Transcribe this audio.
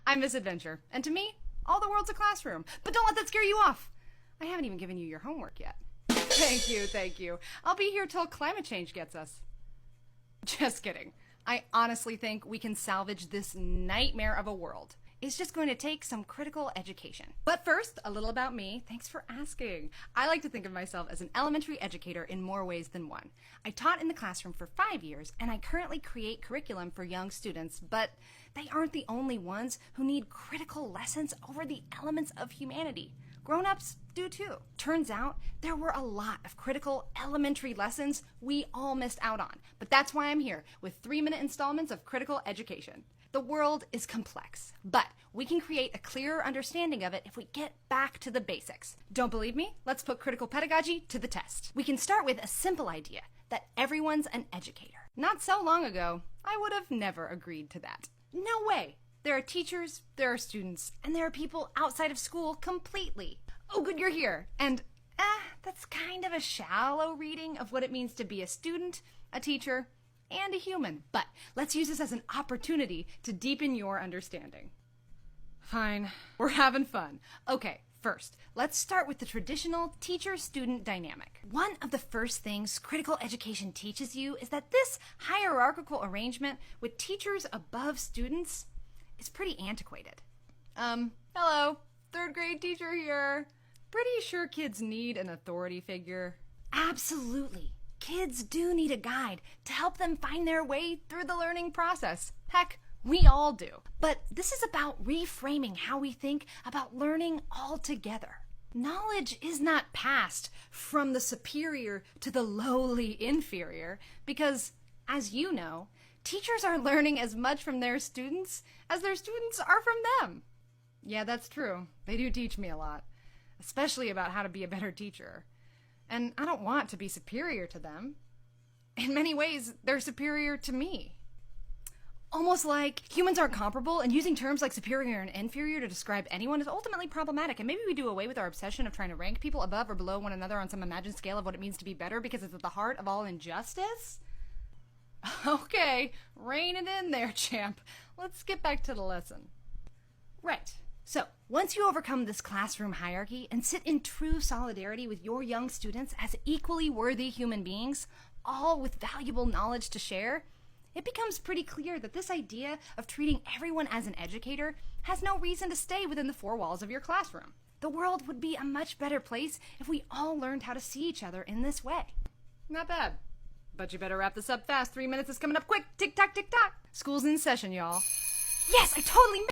I'm Miss Adventure, and to me, all the world's a classroom. But don't let that scare you off. I haven't even given you your homework yet. Thank you, thank you. I'll be here till climate change gets us. Just kidding. I honestly think we can salvage this nightmare of a world. It's just going to take some critical education. But first, a little about me. Thanks for asking. I like to think of myself as an elementary educator in more ways than one. I taught in the classroom for 5 years, and I currently create curriculum for young students, but they aren't the only ones who need critical lessons over the elements of humanity. Grown-ups do too. Turns out there were a lot of critical elementary lessons we all missed out on. But that's why I'm here with 3-minute installments of critical education. The world is complex, but we can create a clearer understanding of it if we get back to the basics. Don't believe me? Let's put critical pedagogy to the test. We can start with a simple idea that everyone's an educator. Not so long ago, I would have never agreed to that. No way. There are teachers, there are students, and there are people outside of school completely. Oh, good you're here. And, that's kind of a shallow reading of what it means to be a student, a teacher, and a human. But let's use this as an opportunity to deepen your understanding. Fine, we're having fun. Okay, first, let's start with the traditional teacher-student dynamic. One of the first things critical education teaches you is that this hierarchical arrangement with teachers above students is pretty antiquated. Hello, 3rd grade teacher here. Pretty sure kids need an authority figure. Absolutely. Kids do need a guide to help them find their way through the learning process. Heck, we all do. But this is about reframing how we think about learning altogether. Knowledge is not passed from the superior to the lowly inferior because, as you know, teachers aren't learning as much from their students as their students are from them. Yeah, that's true. They do teach me a lot, especially about how to be a better teacher. And I don't want to be superior to them. In many ways, they're superior to me. Almost like humans aren't comparable, and using terms like superior and inferior to describe anyone is ultimately problematic, and maybe we do away with our obsession of trying to rank people above or below one another on some imagined scale of what it means to be better because it's at the heart of all injustice? Okay, rein it in there, champ. Let's get back to the lesson. Right. So, once you overcome this classroom hierarchy and sit in true solidarity with your young students as equally worthy human beings, all with valuable knowledge to share, it becomes pretty clear that this idea of treating everyone as an educator has no reason to stay within the 4 walls of your classroom. The world would be a much better place if we all learned how to see each other in this way. Not bad. But you better wrap this up fast. 3 minutes is coming up quick. Tick-tock, tick-tock. School's in session, y'all. Yes, I totally